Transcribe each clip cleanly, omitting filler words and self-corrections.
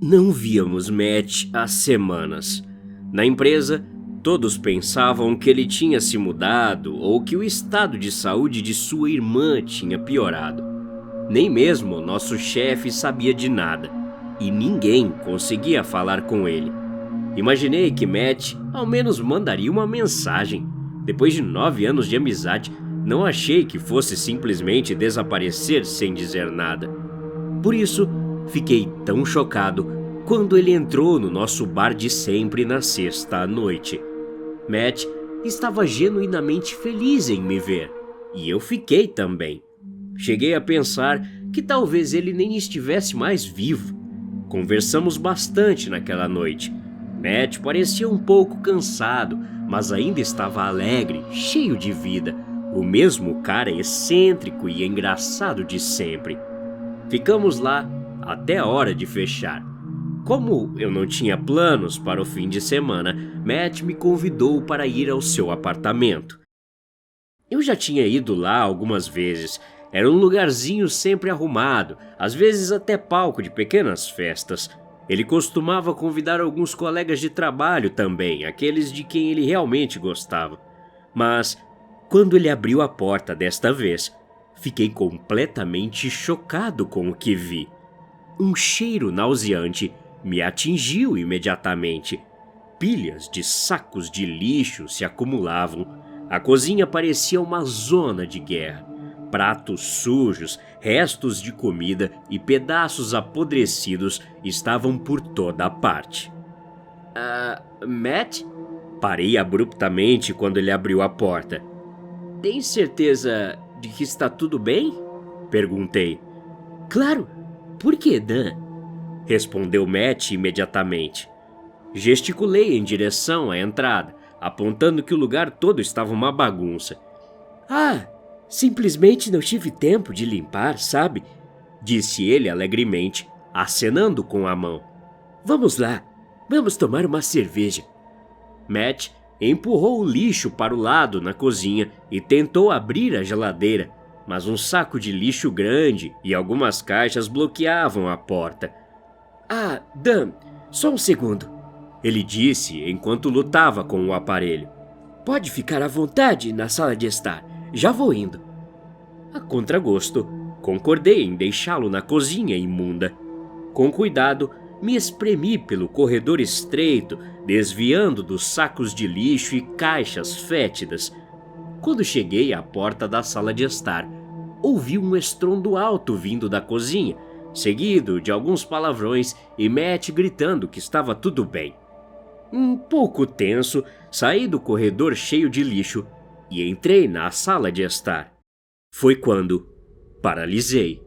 Não víamos Matt há semanas. Na empresa, todos pensavam que ele tinha se mudado ou que o estado de saúde de sua irmã tinha piorado. Nem mesmo nosso chefe sabia de nada e ninguém conseguia falar com ele. Imaginei que Matt ao menos mandaria uma mensagem. Depois de 9 anos de amizade, não achei que fosse simplesmente desaparecer sem dizer nada. Por isso, fiquei tão chocado quando ele entrou no nosso bar de sempre na sexta à noite. Matt estava genuinamente feliz em me ver, e eu fiquei também. Cheguei a pensar que talvez ele nem estivesse mais vivo. Conversamos bastante naquela noite. Matt parecia um pouco cansado, mas ainda estava alegre, cheio de vida, o mesmo cara excêntrico e engraçado de sempre. Ficamos lá até a hora de fechar. Como eu não tinha planos para o fim de semana, Matt me convidou para ir ao seu apartamento. Eu já tinha ido lá algumas vezes. Era um lugarzinho sempre arrumado, às vezes até palco de pequenas festas. Ele costumava convidar alguns colegas de trabalho também, aqueles de quem ele realmente gostava. Mas, quando ele abriu a porta desta vez, fiquei completamente chocado com o que vi. Um cheiro nauseante me atingiu imediatamente. Pilhas de sacos de lixo se acumulavam. A cozinha parecia uma zona de guerra. Pratos sujos, restos de comida e pedaços apodrecidos estavam por toda a parte. Matt? Parei abruptamente quando ele abriu a porta. Tem certeza de que está tudo bem? Perguntei. Claro! Por que, Dan? Respondeu Matt imediatamente. Gesticulei em direção à entrada, apontando que o lugar todo estava uma bagunça. Simplesmente não tive tempo de limpar, sabe? Disse ele alegremente, acenando com a mão. Vamos lá, vamos tomar uma cerveja. Matt empurrou o lixo para o lado na cozinha e tentou abrir a geladeira, mas um saco de lixo grande e algumas caixas bloqueavam a porta. Dan, só um segundo, ele disse enquanto lutava com o aparelho. Pode ficar à vontade na sala de estar, já vou indo. A contragosto, concordei em deixá-lo na cozinha imunda. Com cuidado, me espremi pelo corredor estreito, desviando dos sacos de lixo e caixas fétidas. Quando cheguei à porta da sala de estar, ouvi um estrondo alto vindo da cozinha, seguido de alguns palavrões e Matt gritando que estava tudo bem. Um pouco tenso, saí do corredor cheio de lixo e entrei na sala de estar. Foi quando paralisei.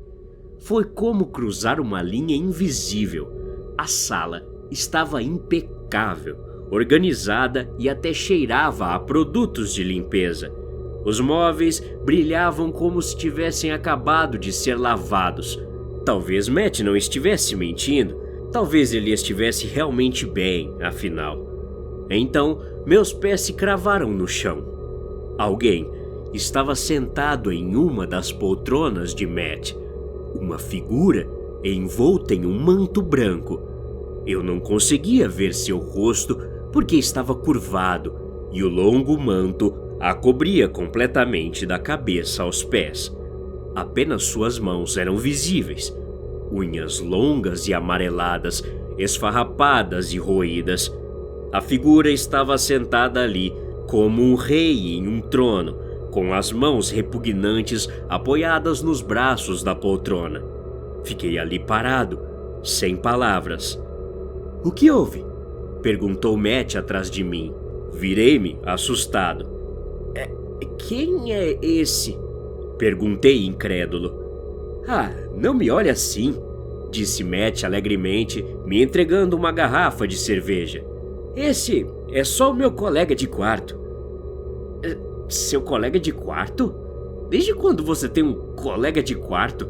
Foi como cruzar uma linha invisível. A sala estava impecável, organizada e até cheirava a produtos de limpeza. Os móveis brilhavam como se tivessem acabado de ser lavados. Talvez Matt não estivesse mentindo. Talvez ele estivesse realmente bem, afinal. Então, meus pés se cravaram no chão. Alguém estava sentado em uma das poltronas de Matt. Uma figura envolta em um manto branco. Eu não conseguia ver seu rosto porque estava curvado e o longo manto a cobria completamente da cabeça aos pés. Apenas suas mãos eram visíveis. Unhas longas e amareladas, esfarrapadas e roídas. A figura estava sentada ali como um rei em um trono, com as mãos repugnantes apoiadas nos braços da poltrona. Fiquei ali parado, sem palavras. O que houve? Perguntou Matt atrás de mim. Virei-me, assustado. Quem é esse? Perguntei incrédulo. Não me olhe assim, disse Matt alegremente, me entregando uma garrafa de cerveja. Esse é só o meu colega de quarto. Seu colega de quarto? Desde quando você tem um colega de quarto?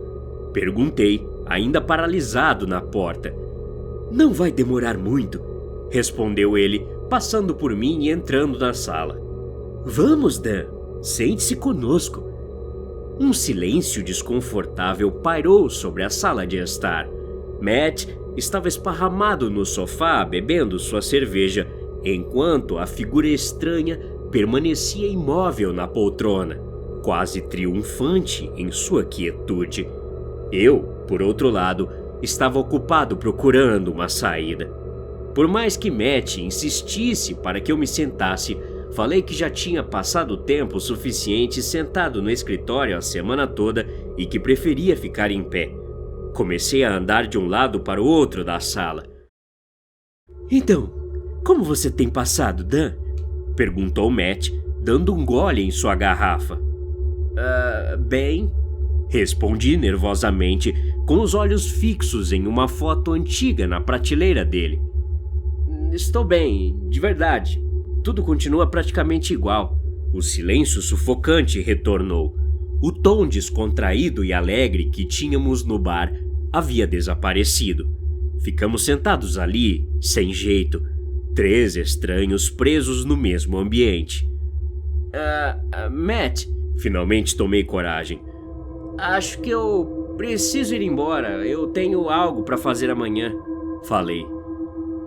Perguntei, ainda paralisado na porta. Não vai demorar muito, respondeu ele, passando por mim e entrando na sala. Vamos, Dan, sente-se conosco. Um silêncio desconfortável pairou sobre a sala de estar. Matt estava esparramado no sofá bebendo sua cerveja, enquanto a figura estranha permanecia imóvel na poltrona, quase triunfante em sua quietude. Eu, por outro lado, estava ocupado procurando uma saída. Por mais que Matt insistisse para que eu me sentasse, falei que já tinha passado tempo suficiente sentado no escritório a semana toda e que preferia ficar em pé. Comecei a andar de um lado para o outro da sala. "Então, como você tem passado, Dan?" perguntou Matt, dando um gole em sua garrafa. Bem", respondi nervosamente, com os olhos fixos em uma foto antiga na prateleira dele. "Estou bem, de verdade. Tudo continua praticamente igual." O silêncio sufocante retornou. O tom descontraído e alegre que tínhamos no bar havia desaparecido. Ficamos sentados ali, sem jeito, 3 estranhos presos no mesmo ambiente. Matt", finalmente tomei coragem. "Acho que eu preciso ir embora. Eu tenho algo para fazer amanhã", falei.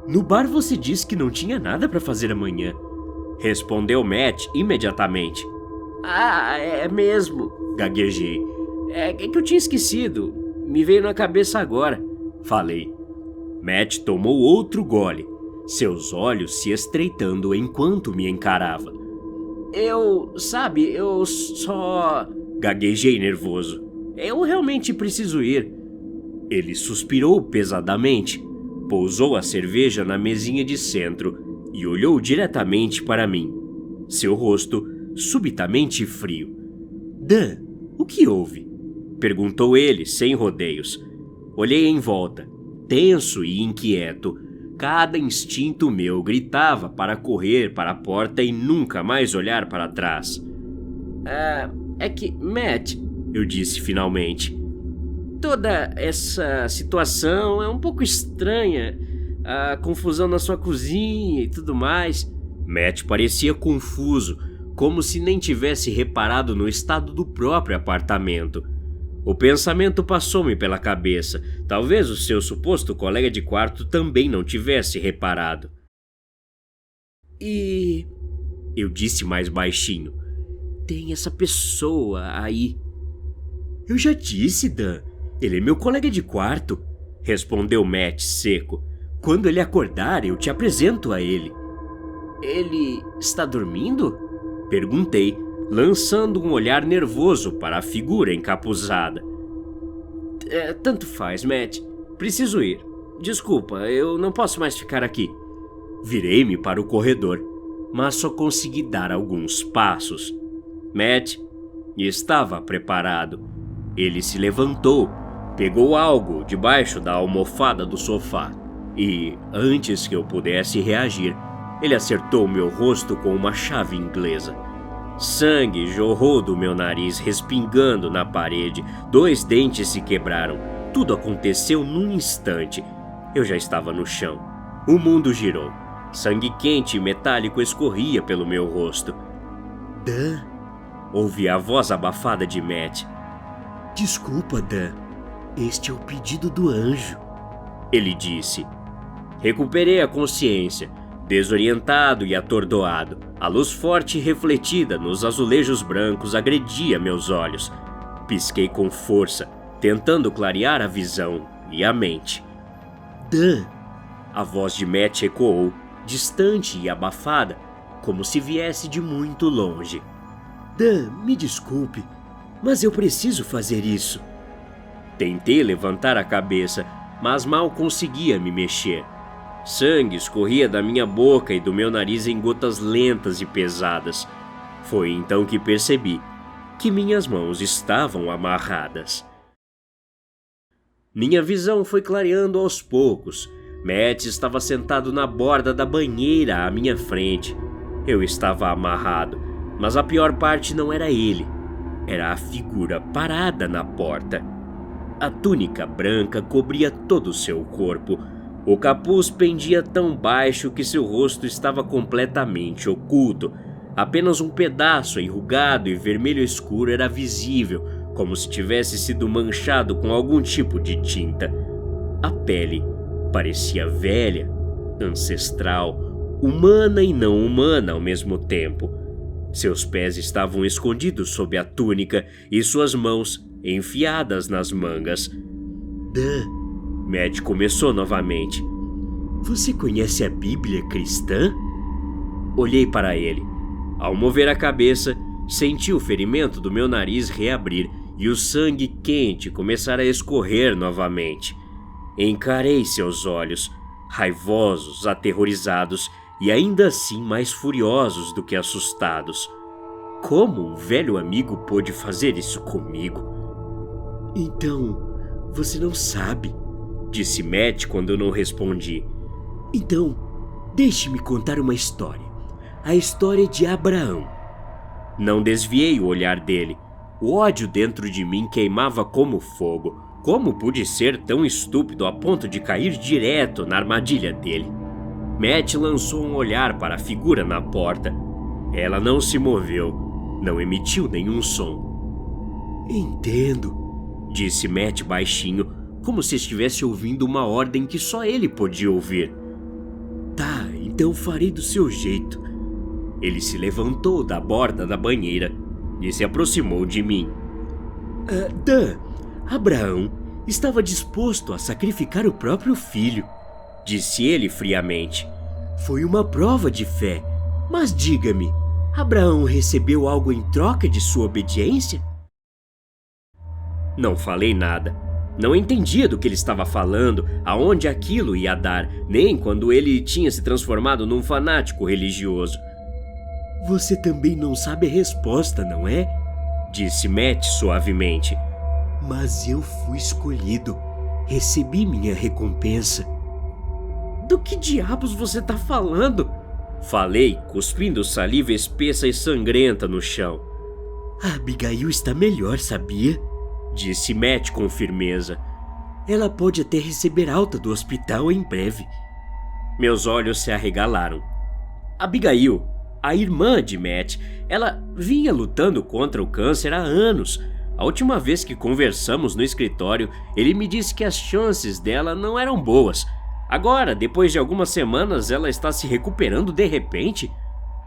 "No bar você disse que não tinha nada para fazer amanhã", respondeu Matt imediatamente. É mesmo", gaguejei. É que eu tinha esquecido. Me veio na cabeça agora", falei. Matt tomou outro gole, seus olhos se estreitando enquanto me encarava. Eu só... gaguejei nervoso. "Eu realmente preciso ir." Ele suspirou pesadamente, pousou a cerveja na mesinha de centro e olhou diretamente para mim, seu rosto subitamente frio. "Dan, o que houve?" perguntou ele sem rodeios. Olhei em volta, tenso e inquieto. Cada instinto meu gritava para correr para a porta e nunca mais olhar para trás. É que, Matt", eu disse finalmente, "toda essa situação é um pouco estranha. A confusão na sua cozinha e tudo mais." Matt parecia confuso, como se nem tivesse reparado no estado do próprio apartamento. O pensamento passou-me pela cabeça. Talvez o seu suposto colega de quarto também não tivesse reparado. "E..." eu disse mais baixinho, "tem essa pessoa aí." "Eu já disse, Dan. Ele é meu colega de quarto", respondeu Matt seco. "Quando ele acordar, eu te apresento a ele." "Ele está dormindo?" perguntei, lançando um olhar nervoso para a figura encapuzada. Tanto faz, Matt. Preciso ir. Desculpa, eu não posso mais ficar aqui." Virei-me para o corredor, mas só consegui dar alguns passos. Matt estava preparado. Ele se levantou, pegou algo debaixo da almofada do sofá e, antes que eu pudesse reagir, ele acertou meu rosto com uma chave inglesa. Sangue jorrou do meu nariz, respingando na parede. 2 dentes se quebraram. Tudo aconteceu num instante. Eu já estava no chão. O mundo girou. Sangue quente e metálico escorria pelo meu rosto. "Dan", ouvi a voz abafada de Matt. "Desculpa, Dan. Este é o pedido do anjo", ele disse. Recuperei a consciência, desorientado e atordoado. A luz forte refletida nos azulejos brancos agredia meus olhos. Pisquei com força, tentando clarear a visão e a mente. "Dan", a voz de Matt ecoou, distante e abafada, como se viesse de muito longe. "Dan, me desculpe, mas eu preciso fazer isso." Tentei levantar a cabeça, mas mal conseguia me mexer. Sangue escorria da minha boca e do meu nariz em gotas lentas e pesadas. Foi então que percebi que minhas mãos estavam amarradas. Minha visão foi clareando aos poucos. Matt estava sentado na borda da banheira à minha frente. Eu estava amarrado, mas a pior parte não era ele. Era a figura parada na porta. A túnica branca cobria todo o seu corpo. O capuz pendia tão baixo que seu rosto estava completamente oculto. Apenas um pedaço enrugado e vermelho escuro era visível, como se tivesse sido manchado com algum tipo de tinta. A pele parecia velha, ancestral, humana e não humana ao mesmo tempo. Seus pés estavam escondidos sob a túnica e suas mãos enfiadas nas mangas. Dan, Matt começou novamente. Você conhece a Bíblia cristã? Olhei para ele. Ao mover a cabeça, senti o ferimento do meu nariz reabrir e o sangue quente começar a escorrer novamente. Encarei seus olhos, raivosos, aterrorizados e ainda assim mais furiosos do que assustados. Como um velho amigo pôde fazer isso comigo? Então, você não sabe, disse Matt quando eu não respondi. Então, deixe-me contar uma história. A história de Abraão. Não desviei o olhar dele. O ódio dentro de mim queimava como fogo. Como pude ser tão estúpido a ponto de cair direto na armadilha dele? Matt lançou um olhar para a figura na porta. Ela não se moveu, não emitiu nenhum som. Entendo, disse Matt baixinho, como se estivesse ouvindo uma ordem que só ele podia ouvir. Tá, então farei do seu jeito. Ele se levantou da borda da banheira e se aproximou de mim. Dan, Abraão estava disposto a sacrificar o próprio filho, disse ele friamente. Foi uma prova de fé, mas diga-me, Abraão recebeu algo em troca de sua obediência? Não falei nada. Não entendia do que ele estava falando, aonde aquilo ia dar, nem quando ele tinha se transformado num fanático religioso. Você também não sabe a resposta, não é? Disse Matt suavemente. Mas eu fui escolhido. Recebi minha recompensa. Do que diabos você tá falando? Falei, cuspindo saliva espessa e sangrenta no chão. A Abigail está melhor, sabia? Disse Matt com firmeza. Ela pode até receber alta do hospital em breve. Meus olhos se arregalaram. Abigail, a irmã de Matt, ela vinha lutando contra o câncer há anos. A última vez que conversamos no escritório, ele me disse que as chances dela não eram boas. Agora, depois de algumas semanas, ela está se recuperando de repente.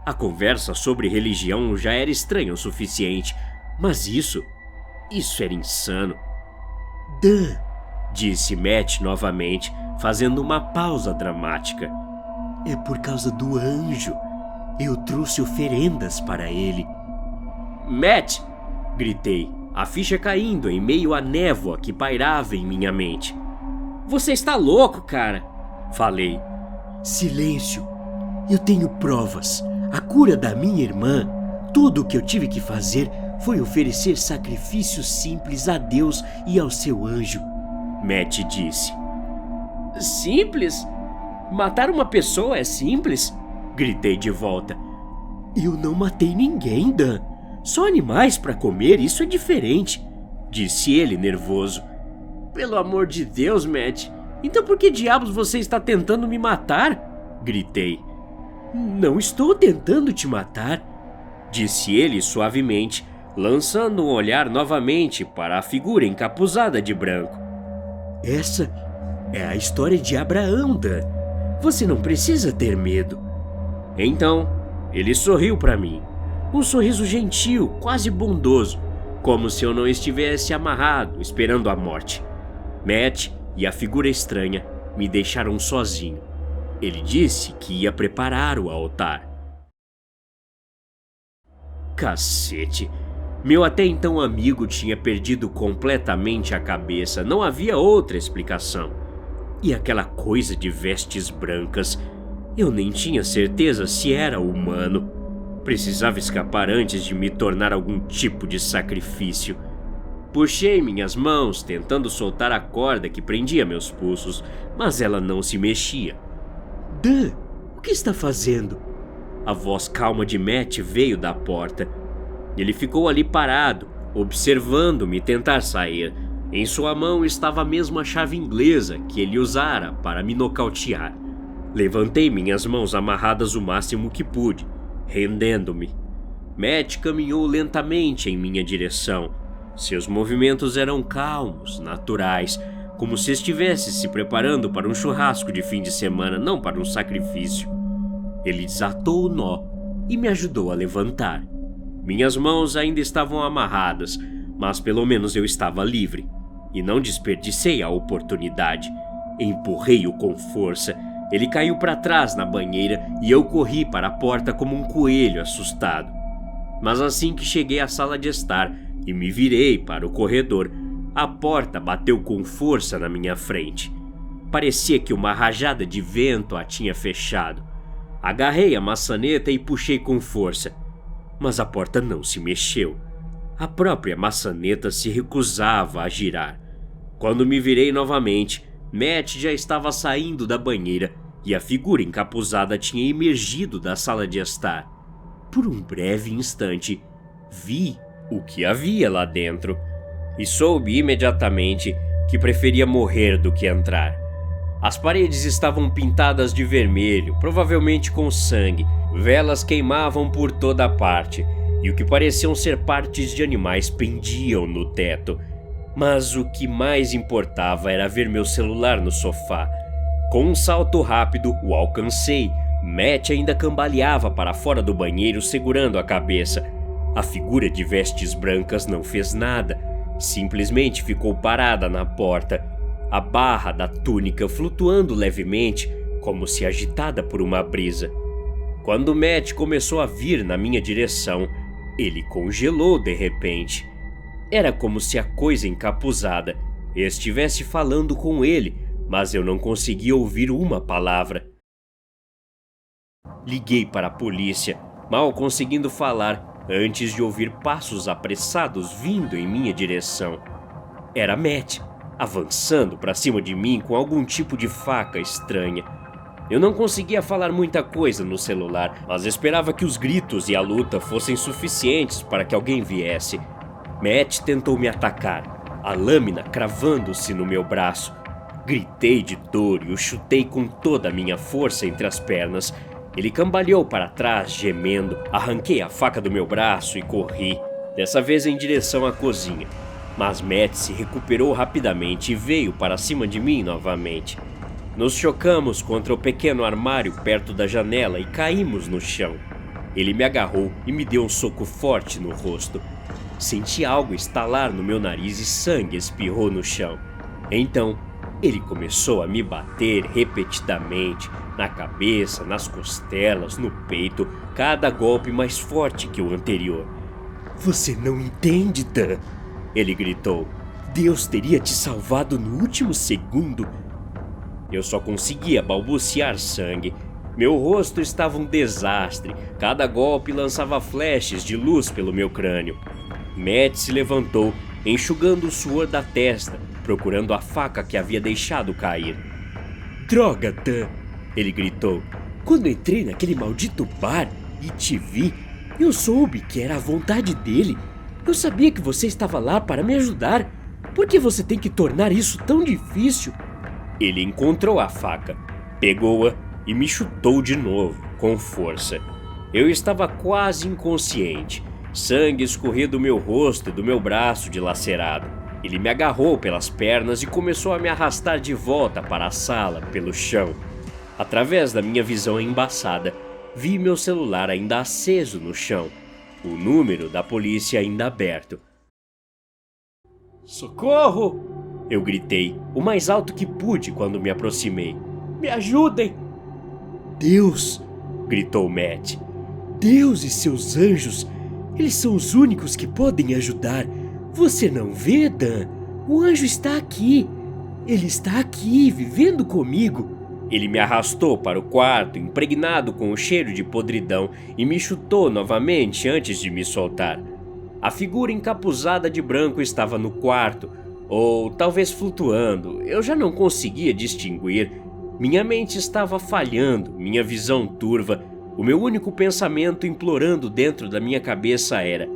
A conversa sobre religião já era estranha o suficiente, mas isso era insano. Dan, disse Matt novamente, fazendo uma pausa dramática. É por causa do anjo. Eu trouxe oferendas para ele. Matt! Gritei, a ficha caindo em meio à névoa que pairava em minha mente. Você está louco, cara? Falei. Silêncio. Eu tenho provas. A cura da minha irmã. Tudo o que eu tive que fazer foi oferecer sacrifícios simples a Deus e ao seu anjo. Matt disse. Simples? Matar uma pessoa é simples? Gritei de volta. Eu não matei ninguém, Dan. Só animais para comer, isso é diferente, disse ele nervoso. Pelo amor de Deus, Matt. Então por que diabos você está tentando me matar? Gritei. Não estou tentando te matar, disse ele suavemente, lançando um olhar novamente para a figura encapuzada de branco. Essa é a história de Abraão, Dan. Você não precisa ter medo. Então, ele sorriu para mim. Um sorriso gentil, quase bondoso, como se eu não estivesse amarrado, esperando a morte. Matt e a figura estranha me deixaram sozinho. Ele disse que ia preparar o altar. Cacete! Meu até então amigo tinha perdido completamente a cabeça, não havia outra explicação. E aquela coisa de vestes brancas, eu nem tinha certeza se era humano. Precisava escapar antes de me tornar algum tipo de sacrifício. Puxei minhas mãos, tentando soltar a corda que prendia meus pulsos, mas ela não se mexia. Dan, o que está fazendo? A voz calma de Matt veio da porta. Ele ficou ali parado, observando-me tentar sair. Em sua mão estava a mesma chave inglesa que ele usara para me nocautear. Levantei minhas mãos amarradas o máximo que pude, rendendo-me. Matt caminhou lentamente em minha direção. Seus movimentos eram calmos, naturais, como se estivesse se preparando para um churrasco de fim de semana, não para um sacrifício. Ele desatou o nó e me ajudou a levantar. Minhas mãos ainda estavam amarradas, mas pelo menos eu estava livre. E não desperdicei a oportunidade. Empurrei-o com força. Ele caiu para trás na banheira e eu corri para a porta como um coelho assustado. Mas assim que cheguei à sala de estar e me virei para o corredor, a porta bateu com força na minha frente. Parecia que uma rajada de vento a tinha fechado. Agarrei a maçaneta e puxei com força, mas a porta não se mexeu. A própria maçaneta se recusava a girar. Quando me virei novamente, Matt já estava saindo da banheira e a figura encapuzada tinha emergido da sala de estar. Por um breve instante, vi o que havia lá dentro e soube imediatamente que preferia morrer do que entrar. As paredes estavam pintadas de vermelho, provavelmente com sangue. Velas queimavam por toda parte e o que pareciam ser partes de animais pendiam no teto. Mas o que mais importava era ver meu celular no sofá. Com um salto rápido, o alcancei. Matt ainda cambaleava para fora do banheiro segurando a cabeça. A figura de vestes brancas não fez nada. Simplesmente ficou parada na porta. A barra da túnica flutuando levemente, como se agitada por uma brisa. Quando Matt começou a vir na minha direção, ele congelou de repente. Era como se a coisa encapuzada estivesse falando com ele, mas eu não conseguia ouvir uma palavra. Liguei para a polícia, mal conseguindo falar, antes de ouvir passos apressados vindo em minha direção. Era Matt, avançando para cima de mim com algum tipo de faca estranha. Eu não conseguia falar muita coisa no celular, mas esperava que os gritos e a luta fossem suficientes para que alguém viesse. Matt tentou me atacar, a lâmina cravando-se no meu braço. Gritei de dor e o chutei com toda a minha força entre as pernas. Ele cambaleou para trás, gemendo. Arranquei a faca do meu braço e corri, dessa vez em direção à cozinha. Mas Matt se recuperou rapidamente e veio para cima de mim novamente. Nos chocamos contra o pequeno armário perto da janela e caímos no chão. Ele me agarrou e me deu um soco forte no rosto. Senti algo estalar no meu nariz e sangue espirrou no chão. Então, ele começou a me bater repetidamente, na cabeça, nas costelas, no peito, cada golpe mais forte que o anterior. "Você não entende, Dan?" ele gritou. "Deus teria te salvado no último segundo." Eu só conseguia balbuciar sangue. Meu rosto estava um desastre. Cada golpe lançava flashes de luz pelo meu crânio. Matt se levantou, enxugando o suor da testa, procurando a faca que havia deixado cair. "Droga, Dan!" ele gritou. "Quando entrei naquele maldito bar e te vi, eu soube que era a vontade dele. Eu sabia que você estava lá para me ajudar. Por que você tem que tornar isso tão difícil?" Ele encontrou a faca, pegou-a e me chutou de novo, com força. Eu estava quase inconsciente. Sangue escorria do meu rosto e do meu braço dilacerado. Ele me agarrou pelas pernas e começou a me arrastar de volta para a sala, pelo chão. Através da minha visão embaçada, vi meu celular ainda aceso no chão, o número da polícia ainda aberto. "Socorro!" eu gritei, o mais alto que pude quando me aproximei. "Me ajudem!" "Deus!" gritou Matt. "Deus e seus anjos! Eles são os únicos que podem ajudar. Você não vê, Dan? O anjo está aqui. Ele está aqui, vivendo comigo." Ele me arrastou para o quarto, impregnado com o cheiro de podridão, e me chutou novamente antes de me soltar. A figura encapuzada de branco estava no quarto, ou talvez flutuando. Eu já não conseguia distinguir. Minha mente estava falhando, minha visão turva. O meu único pensamento implorando dentro da minha cabeça era: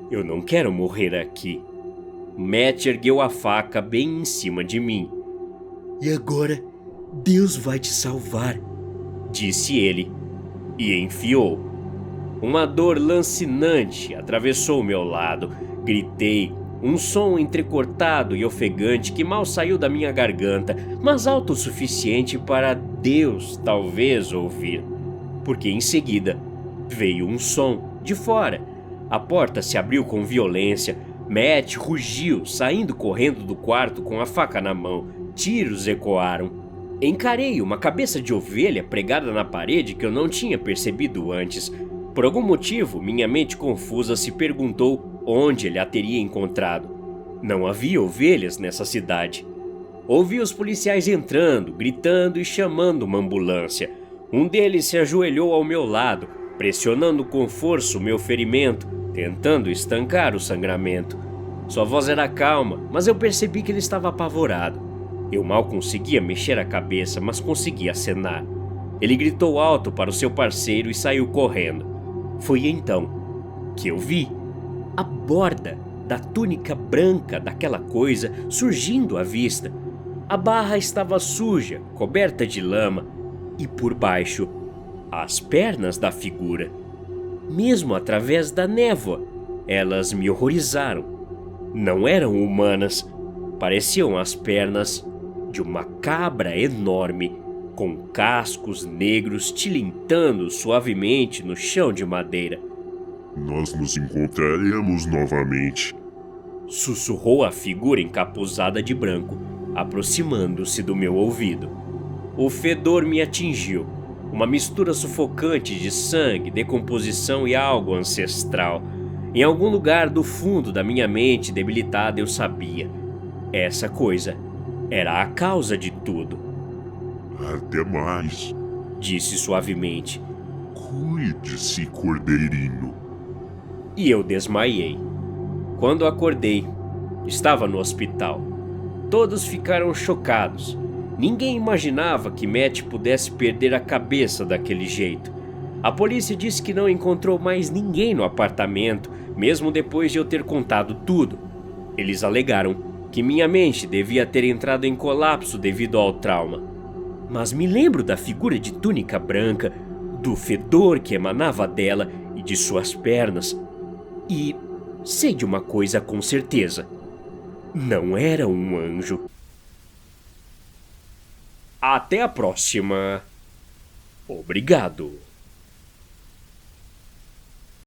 eu não quero morrer aqui. Matt ergueu a faca bem em cima de mim. "E agora, Deus vai te salvar", disse ele, e enfiou. Uma dor lancinante atravessou meu lado. Gritei, Um som entrecortado e ofegante que mal saiu da minha garganta, mas alto o suficiente para Deus talvez ouvir. Porque em seguida veio um som de fora. A porta se abriu com violência. Matt rugiu, saindo correndo do quarto com a faca na mão. Tiros ecoaram. Encarei uma cabeça de ovelha pregada na parede que eu não tinha percebido antes. Por algum motivo, minha mente confusa se perguntou onde ele a teria encontrado. Não havia ovelhas nessa cidade. Ouvi os policiais entrando, gritando e chamando uma ambulância. Um deles se ajoelhou ao meu lado, pressionando com força o meu ferimento, tentando estancar o sangramento. Sua voz era calma, mas eu percebi que ele estava apavorado. Eu mal conseguia mexer a cabeça, mas conseguia acenar. Ele gritou alto para o seu parceiro e saiu correndo. Foi então que eu vi a borda da túnica branca daquela coisa surgindo à vista. A barra estava suja, coberta de lama, e por baixo, as pernas da figura. Mesmo através da névoa, elas me horrorizaram. Não eram humanas, pareciam as pernas de uma cabra enorme, com cascos negros tilintando suavemente no chão de madeira. Nós nos encontraremos novamente, sussurrou a figura encapuzada de branco, aproximando-se do meu ouvido. O fedor me atingiu, uma mistura sufocante de sangue, decomposição e algo ancestral. Em algum lugar do fundo da minha mente debilitada eu sabia. Essa coisa era a causa de tudo. Até mais, disse suavemente. Cuide-se, cordeirinho. E eu desmaiei. Quando acordei, estava no hospital. Todos ficaram chocados. Ninguém imaginava que Matt pudesse perder a cabeça daquele jeito. A polícia disse que não encontrou mais ninguém no apartamento, mesmo depois de eu ter contado tudo. Eles alegaram que minha mente devia ter entrado em colapso devido ao trauma. Mas me lembro da figura de túnica branca, do fedor que emanava dela e de suas pernas. E sei de uma coisa com certeza. Não era um anjo. Até a próxima. Obrigado.